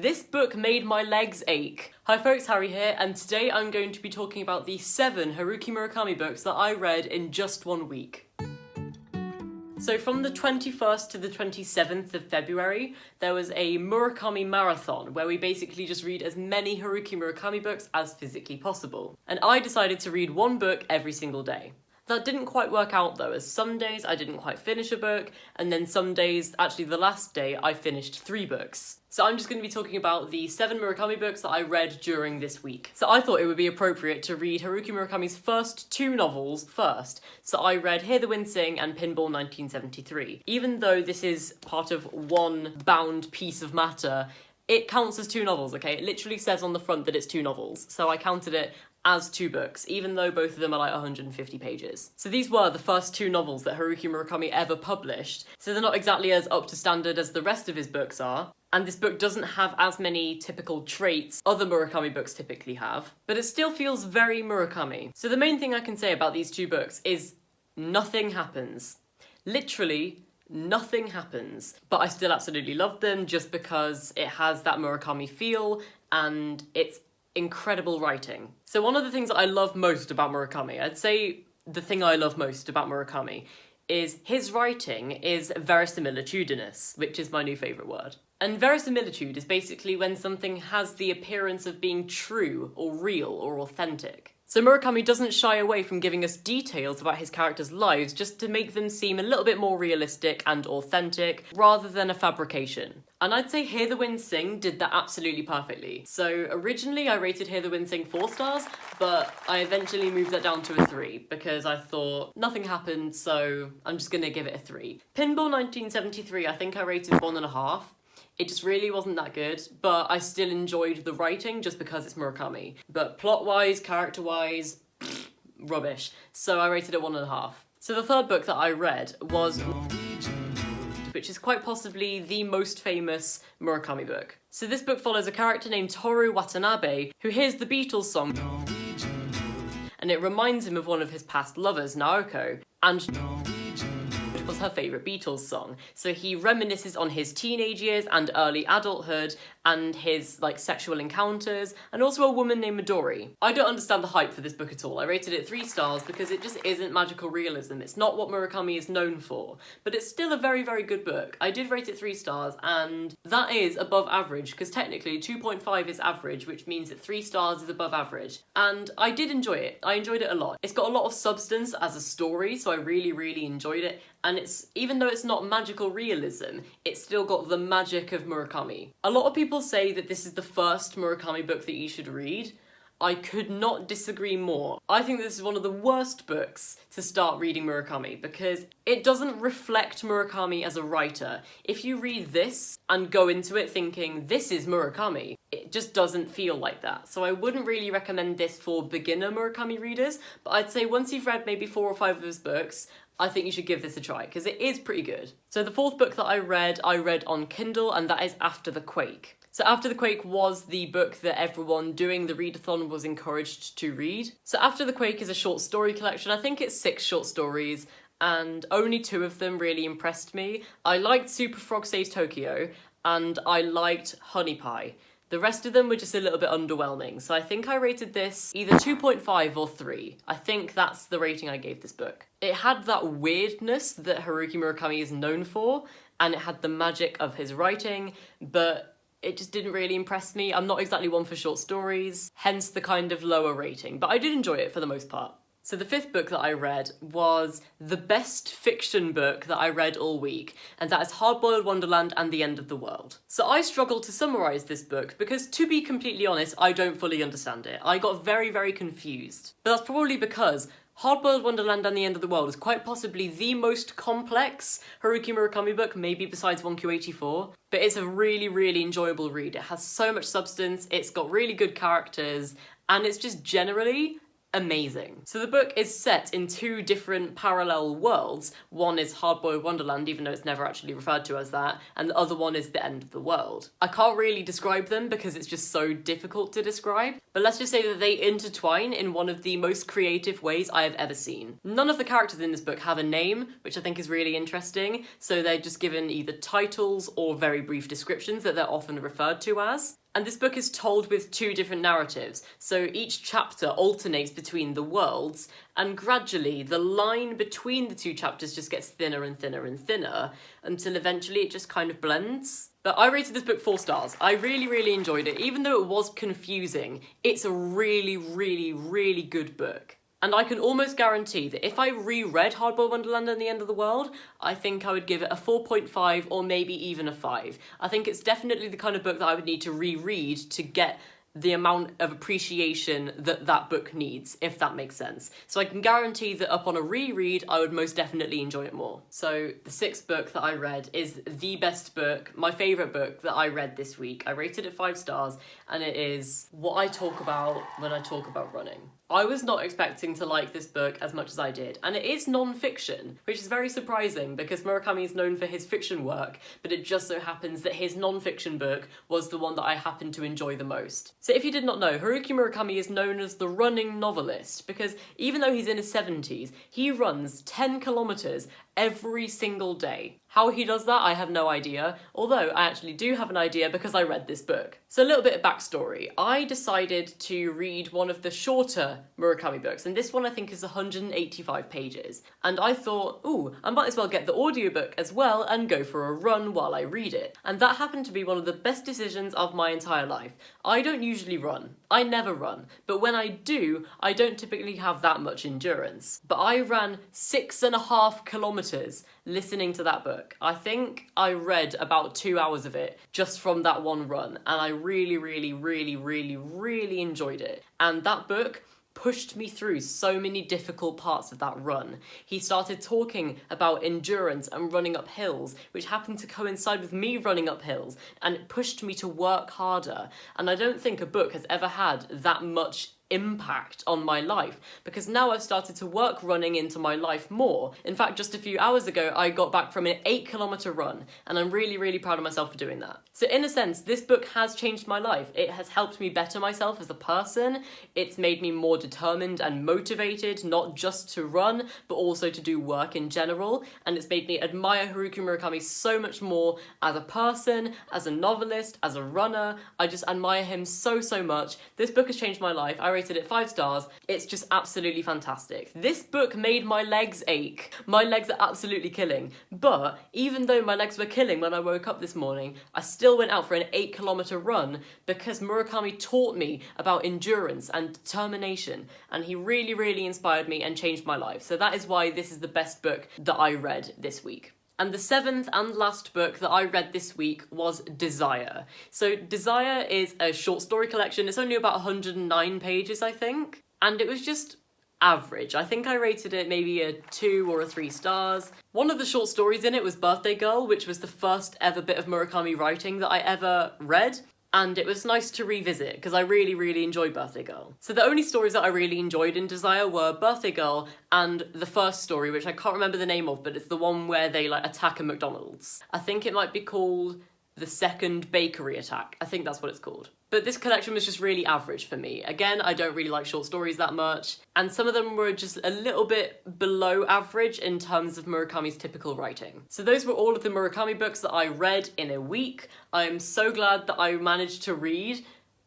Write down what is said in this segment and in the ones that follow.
This book made my legs ache. Hi folks, Harry here, and today I'm going to be talking about the 7 Haruki Murakami books that I read in just 1 week. So from the 21st to the 27th of February, there was a Murakami marathon where we basically just read as many Haruki Murakami books as physically possible. And I decided to read 1 book every single day. That didn't quite work out though, as some days I didn't quite finish a book, and then some days, actually the last day, I finished 3 books. So I'm just going to be talking about the 7 Murakami books that I read during this week. So I thought it would be appropriate to read Haruki Murakami's first 2 novels first. So I read Hear the Wind Sing and Pinball 1973. Even though this is part of one bound piece of matter, it counts as 2 novels, okay? It literally says on the front that it's 2 novels, so I counted it as 2 books, even though both of them are like 150 pages. So these were the first 2 novels that Haruki Murakami ever published, so they're not exactly as up to standard as the rest of his books are, and this book doesn't have as many typical traits other Murakami books typically have, but it still feels very Murakami. So the main thing I can say about these 2 books is nothing happens. Literally, nothing happens, but I still absolutely love them just because it has that Murakami feel and it's incredible writing. So one of the things that I love most about Murakami, I'd say the thing I love most about Murakami, is his writing is verisimilitudinous, which is my new favourite word. And verisimilitude is basically when something has the appearance of being true or real or authentic. So Murakami doesn't shy away from giving us details about his characters' lives just to make them seem a little bit more realistic and authentic, rather than a fabrication. And I'd say Hear the Wind Sing did that absolutely perfectly. So originally I rated Hear the Wind Sing 4 stars, but I eventually moved that down to a 3 because I thought nothing happened, so I'm just gonna give it a 3. Pinball 1973 I think I rated 1.5. It just really wasn't that good, but I still enjoyed the writing just because it's Murakami. But plot-wise, character-wise, rubbish. So I rated it 1.5. So the third book that I read was which is quite possibly the most famous Murakami book. So this book follows a character named Toru Watanabe who hears the Beatles song and it reminds him of one of his past lovers, Naoko, and was her favourite Beatles song. So he reminisces on his teenage years and early adulthood and his sexual encounters, and also a woman named Midori. I don't understand the hype for this book at all. I rated it 3 stars because it just isn't magical realism. It's not what Murakami is known for, but it's still a very, very good book. I did rate it 3 stars, and that is above average, because technically 2.5 is average, which means that 3 stars is above average. And I did enjoy it. I enjoyed it a lot. It's got a lot of substance as a story, so I really, really enjoyed it. And even though it's not magical realism, it's still got the magic of Murakami. A lot of people say that this is the first Murakami book that you should read. I could not disagree more. I think this is one of the worst books to start reading Murakami because it doesn't reflect Murakami as a writer. If you read this and go into it thinking, this is Murakami, it just doesn't feel like that. So I wouldn't really recommend this for beginner Murakami readers, but I'd say once you've read maybe 4 or 5 of his books, I think you should give this a try, because it is pretty good. So the 4th book that I read on Kindle, and that is After the Quake. So After the Quake was the book that everyone doing the readathon was encouraged to read. So After the Quake is a short story collection. I think it's 6 short stories, and only 2 of them really impressed me. I liked Super Frog Saves Tokyo, and I liked Honey Pie. The rest of them were just a little bit underwhelming, so I think I rated this either 2.5 or 3. I think that's the rating I gave this book. It had that weirdness that Haruki Murakami is known for, and it had the magic of his writing, but it just didn't really impress me. I'm not exactly one for short stories, hence the kind of lower rating, but I did enjoy it for the most part. So the 5th book that I read was the best fiction book that I read all week, and that is Hardboiled, Wonderland and the End of the World. So I struggled to summarise this book because, to be completely honest, I don't fully understand it. I got very, very confused. But that's probably because Hardboiled, Wonderland and the End of the World is quite possibly the most complex Haruki Murakami book, maybe besides 1Q84, but it's a really, really enjoyable read. It has so much substance, it's got really good characters, and it's just generally amazing. So the book is set in two different parallel worlds. One is Hardboiled Wonderland, even though it's never actually referred to as that, and the other one is the end of the world. I can't really describe them because it's just so difficult to describe, but let's just say that they intertwine in one of the most creative ways I have ever seen. None of the characters in this book have a name, which I think is really interesting, so they're just given either titles or very brief descriptions that they're often referred to as. And this book is told with two different narratives, so each chapter alternates between the worlds, and gradually the line between the two chapters just gets thinner and thinner and thinner, until eventually it just kind of blends. But I rated this book 4 stars. I really, really enjoyed it. Even though it was confusing, it's a really, really, really good book. And I can almost guarantee that if I reread Hardboiled Wonderland and the End of the World, I think I would give it a 4.5 or maybe even a 5. I think it's definitely the kind of book that I would need to reread to get the amount of appreciation that that book needs, if that makes sense. So I can guarantee that upon a reread, I would most definitely enjoy it more. So the 6th book that I read is the best book, my favourite book that I read this week. I rated it 5 stars, and it is what I talk about when I talk about running. I was not expecting to like this book as much as I did, and it is non-fiction, which is very surprising because Murakami is known for his fiction work, but it just so happens that his non-fiction book was the one that I happened to enjoy the most. So if you did not know, Haruki Murakami is known as the running novelist because even though he's in his 70s, he runs 10 kilometers every single day. How he does that, I have no idea, although I actually do have an idea because I read this book. So a little bit of backstory. I decided to read one of the shorter Murakami books, and this one I think is 185 pages. And I thought, ooh, I might as well get the audiobook as well and go for a run while I read it. And that happened to be one of the best decisions of my entire life. I don't usually run. I never run. But when I do, I don't typically have that much endurance. But I ran 6.5 kilometers listening to that book. I think I read about 2 hours of it just from that one run, and I really, really, really, really, really enjoyed it. And that book pushed me through so many difficult parts of that run. He started talking about endurance and running up hills, which happened to coincide with me running up hills, and it pushed me to work harder. And I don't think a book has ever had that much impact on my life, because now I've started to work running into my life more. In fact, just a few hours ago, I got back from an 8-kilometer run, and I'm really, really proud of myself for doing that. So in a sense, this book has changed my life. It has helped me better myself as a person. It's made me more determined and motivated, not just to run, but also to do work in general. And it's made me admire Haruki Murakami so much more as a person, as a novelist, as a runner. I just admire him so, so much. This book has changed my life. I rated it 5 stars. It's just absolutely fantastic. This book made my legs ache. My legs are absolutely killing. But even though my legs were killing when I woke up this morning, I still went out for an 8-kilometer run because Murakami taught me about endurance and determination, and he really, really inspired me and changed my life. So that is why this is the best book that I read this week. And the 7th and last book that I read this week was Desire. So Desire is a short story collection. It's only about 109 pages, I think. And it was just average. I think I rated it maybe a 2 or a 3 stars. One of the short stories in it was Birthday Girl, which was the first ever bit of Murakami writing that I ever read. And it was nice to revisit because I really, really enjoyed Birthday Girl. So the only stories that I really enjoyed in Desire were Birthday Girl and the first story, which I can't remember the name of, but it's the one where they attack a McDonald's. I think it might be called The Second Bakery Attack. I think that's what it's called. But this collection was just really average for me. Again, I don't really like short stories that much, and some of them were just a little bit below average in terms of Murakami's typical writing. So those were all of the Murakami books that I read in a week. I'm so glad that I managed to read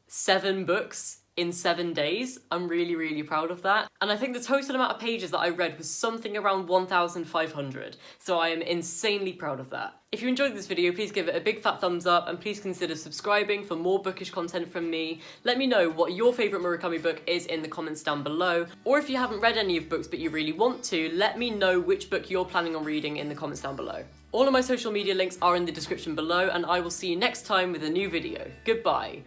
7 books in 7 days. I'm really, really proud of that. And I think the total amount of pages that I read was something around 1,500. So I am insanely proud of that. If you enjoyed this video, please give it a big fat thumbs up and please consider subscribing for more bookish content from me. Let me know what your favourite Murakami book is in the comments down below. Or if you haven't read any of books but you really want to, let me know which book you're planning on reading in the comments down below. All of my social media links are in the description below, and I will see you next time with a new video. Goodbye.